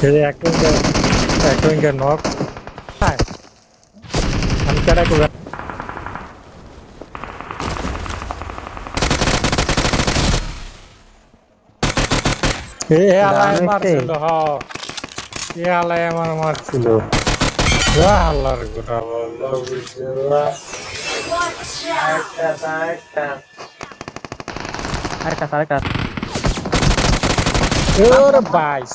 এই এক winger knock high আমি কেডা কই এই আলাই মারছিল হ এই আলাই আমার মারছিল আল্লাহর গোটা বললো বুঝলা আরেকটা ওরে বাইস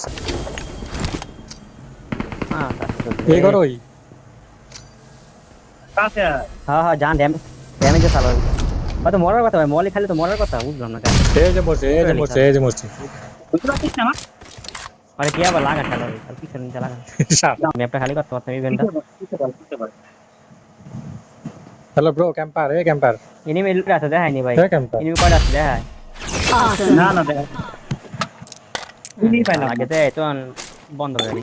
এই করোই কাছে হ্যাঁ জান ড্যামেজ সালা তো মরার কথা ভাই মলি খালি তো মরার কথা বুঝলাম না কেন এই যে মরছে বুঝতে পারছিস না আরে কি আবার লাগা খেলা আর পিছনে নিচে লাগা ম্যাপটা খালি করতে পারতাম ইভেন্টটা হ্যালো ব্রো ক্যাম্পার এনিমি লুট আছে দেখাইনি ভাই হ্যাঁ ক্যাম্পার এনিমি কয়টা আছে দেখাই না না দেখ তুমি পাই না আগে দে তো বন্ধ করে দি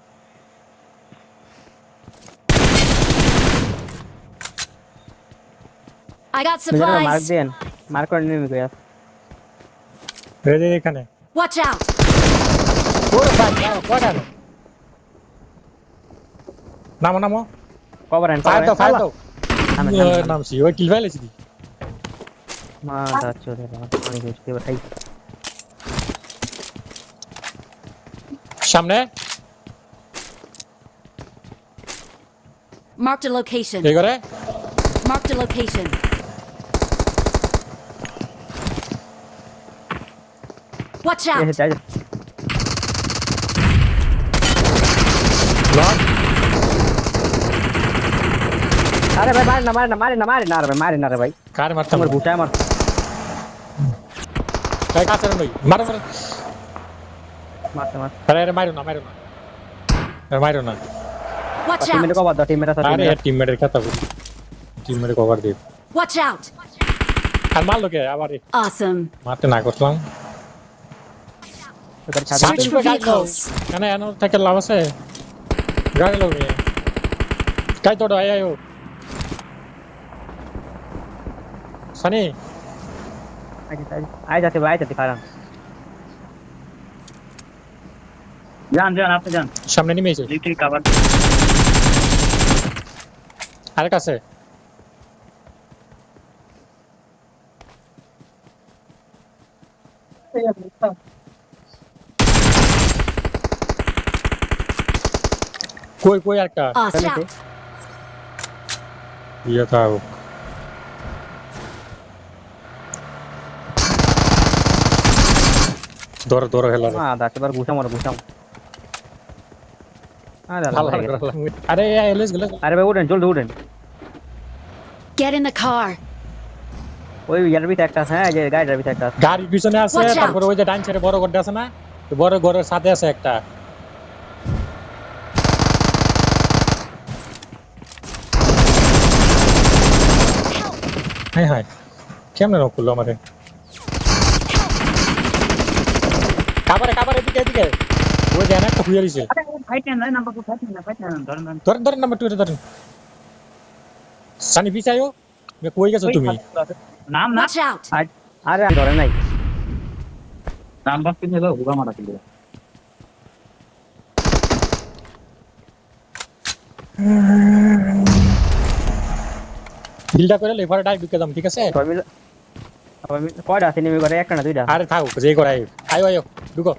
I got মার্ক supplies. দেন মার্ক করে এনিমি কই আছে এই যে এখানে Watch out. ওরে ভাই কোডা নামো কভার এন্ড ফায়ার দাও আমি নামছি ওই কিল ভাইলেছি দি মা দাচ্ছো রে পানি গেছে ভাই সামনে Marked a location. এই করে Marked a location. Watch out. এই যাই লক আরে ভাই মারে না রে ভাই কার মারতাম তোমার গুটায় মার কাই কাছে নই মারো মারতে মার আরে মারো না Watch টিমমেট out. কভার দাও টিমমেট আছে আরে টিমমেটের কথা বলি টিমমেটের কভার দে Watch out. আর মারলো কে আবার Awesome. মারতে না করলাম Search for vehicles. কেন এনো থেকে লাভ আছে গাড়ি লোকে কাই তোড়ো আয়ো সানি আই যাতে কারণ যান আপনি যান সামনে নেমেছে লিফটের কভার আরে কাছে কই একটা Watch out. ইয়া তাও দৌড় হেলা দাঁতে বার ঘুষাম আরে এলএস গেল আরে ভাই উঠেন জলদি উঠেন Get in the car. ওই ইয়ার ভিতরে একটা আছে হ্যাঁ যে গাড়ির ভিতরে একটা আছে গাড়ির পিছনে আছে Watch out! তারপরে ওই যে ডান সাইডে বড় গড়টা আছে না তো বড় গড়ের সাথে আছে একটা হাই কেমনে নক করলো আমারে কাবারে এদিকে ওই যে একটা খুইয়া দিছে ফাইটেন না নাম্বার ফাইটেন না ধরেন নাম্বার 2 ধরেন সানি পিছায়ো মে কই গেছো তুমি নাম না Watch out. আরে ধরে নাই নাম্বার পিন হলো হুগা মারা ছিল বিলটা করে লেভারে ডাই ঢুকে দাম ঠিক আছে আমি কয়টা আছে নেমে করে একটা না দুইটা আরে থাও যে করাই আয়ো ঢুকো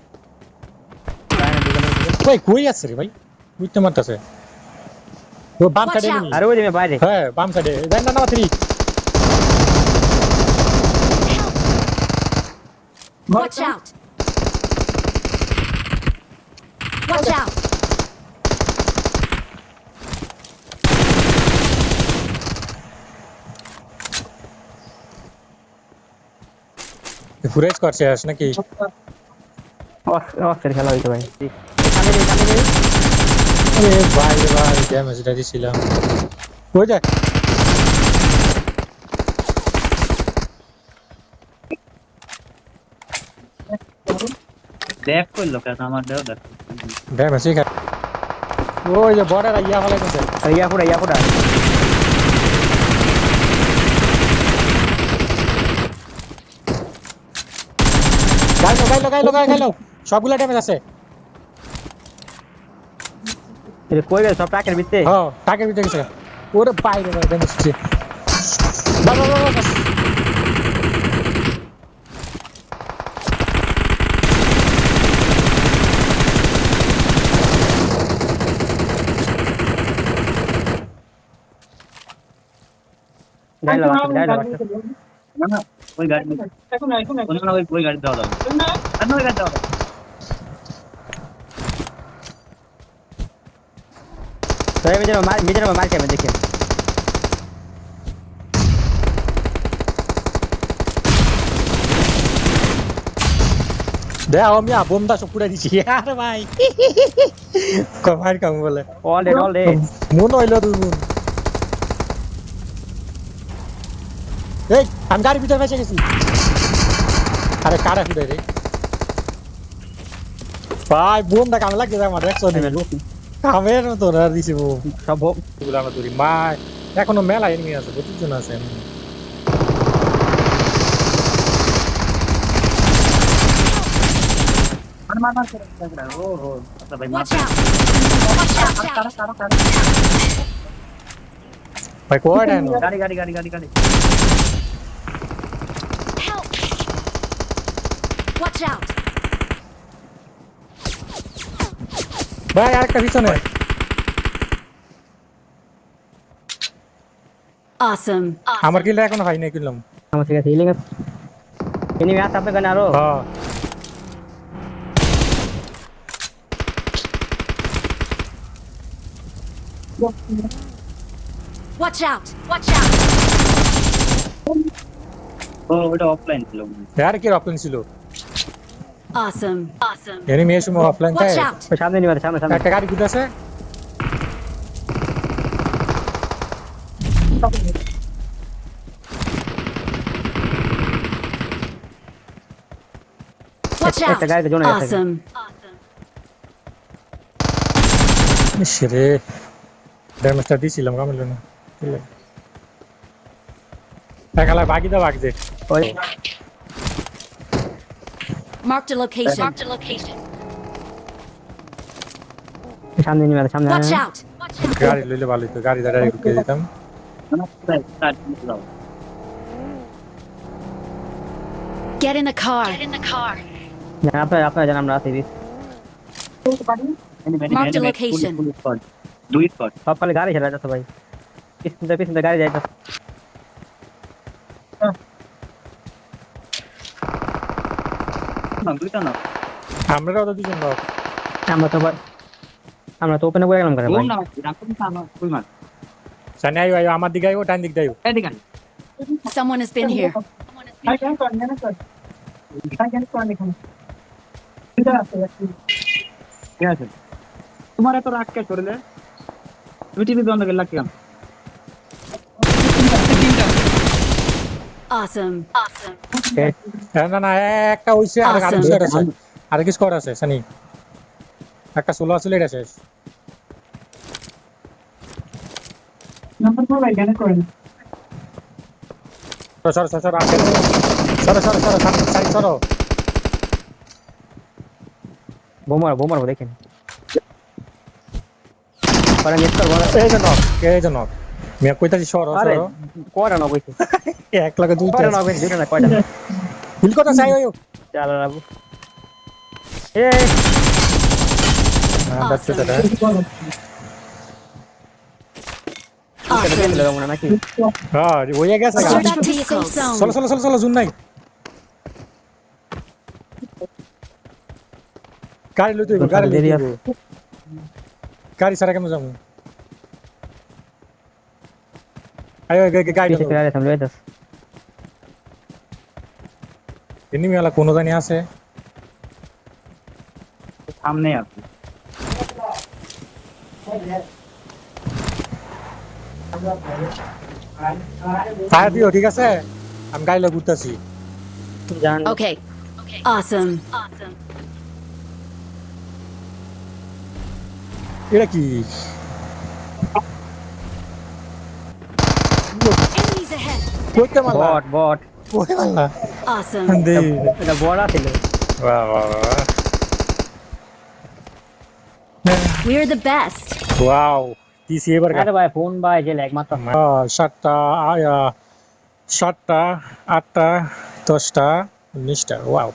কই আছে রে ভাই বুঝতে মারতাছে ও বাম Watch সাইডে out! নি আরে ওই যে বাইরে হ্যাঁ বাম সাইডে দেন না 3 Watch out. Watch out. ফুরেজ করছে আস নাকি অফের খেলা হইতো ভাই আরে ভাই ড্যামেজটা দিছিলাম ওই দেখ দেখ কইলো কেন আমার দেও দেখ ড্যামেজ ঠিক আছে ওই যে বর্ডার ইয়া ফলাই কোন ইয়া পুরা গাইলো সবগুলা ড্যামেজ আছে এটা কই গেল সব টাকের ভিতরে হ্যাঁ টাকের ভিতরে গেছে ওরে বাইরে বাইরে মিষ্টি বাবা বাবা গাইলা গাইলা না না ওই গাড়ি এখন না ওই গাড়ি দাও না ওই গাড়ি দাও তো এই মেজর মার খাবে দেখেন দে আমি বোমটা সব পুড়াই দিছি আরে ভাই কমার কাম বলে অল ডে মন হইলো তুই মন এই আমি গাড়ির ভিতরে বসে গেছি আরে কারা ফুটে রে ভাই বোমটা কামে লাগছে আমার দেখছো কামের মতো আর দিছি বোম সব হোক গুলানো তুই মা এখনো মেলা এনিমি আছে প্রচুর জন আছে মার ও হো আচ্ছা ভাই মার Watch out! Watch out! ভাই কোয়া দেন গাড়ি Help! Watch out! ভাই আরেকটা পিছনে Awesome. আমার কিল এখনো হয় নাই কিললাম আমার ঠিক আছে হিলিং এনিমি আছে আপনার কাছে আরো হ্যাঁ Watch out! Watch out! ও ওটা অফলাইন ছিল আর কি অফলাইন ছিল Awesome. Awesome. এনিমি এসে মো অফলাইন Watch তাই out! সামনে নিবারে সামনে একটা গাড়ি গুড আছে Watch out! একটা গাড়িতে জোনে গেছে Awesome. রে ড্যামেজটা দিছিলাম কামল না একালা বাকি দাও বাকি দে ওই Marked a location. Marked a location. সামনে নিবারে সামনে Watch out! গাড়ি লইলে ভালো হতো গাড়ি দাঁড়ায় ঢুকে দিতাম Get in the car. Get in the car. আপনারা জানেন আমরা আছি Mark the location. দুই স্পট সব খালি গাড়ি খেলা যাচ্ছে ভাই পিছনে গাড়ি যাইতেছে না দুইটা না আমরাও তো দুজন লোক আমরা তো ওপেনে করে গেলাম করে ভাই না রাখুন না কই মার জানি আইও আমার দিকে আইও ডান দিক দাইও এদিকে Someone has been here. ঠিক আছে তোমার এত রাগ কে করলে তুমি টিভি বন্ধ করে লাগলাম Awesome. Awesome. না না একটা হইছে আর গাড়ি স্কোয়াড আছে আর কি স্কোয়াড আছে সানি একটা 16 আছে লেট আছে নাম্বার 4 ভাই জ্ঞান করেন সর সর বোমার দেখেন পরে নেট করব এই জন্য মিয়া কইতাছি সর আরে কোরা না কইছে এক লাগে দুইটা কোরা না কইছে দুইটা না কয়টা হিল কথা চাই হইও চালা রাবু বাচ্চা দাদা Awesome. নাকি হ্যাঁ হইয়া গেছে Search for vehicles. চলো জুন নাই গাড়ি লইতে গাড়ি সারা কেমন যাবো আয় গাড়ি ফেরারে সামনে যাইতাছ এনিমি वाला কোন জানি আছে সামনে আছে ফায়ার দিও ঠিক আছে আমি গাড়ি লই ঘুরতাছি জান Okay. Awesome. Awesome. এটা কি Enemies ahead. কইতে মারলা বট কই মারলা Awesome. দে এটা বড় ছিল বাহ We're the best. ওয়াও দিছি এবার আরে ভাই ফোন ভাই যে ল্যাগ মারতো 7টা 7টা 8টা 10টা 19টা ওয়াও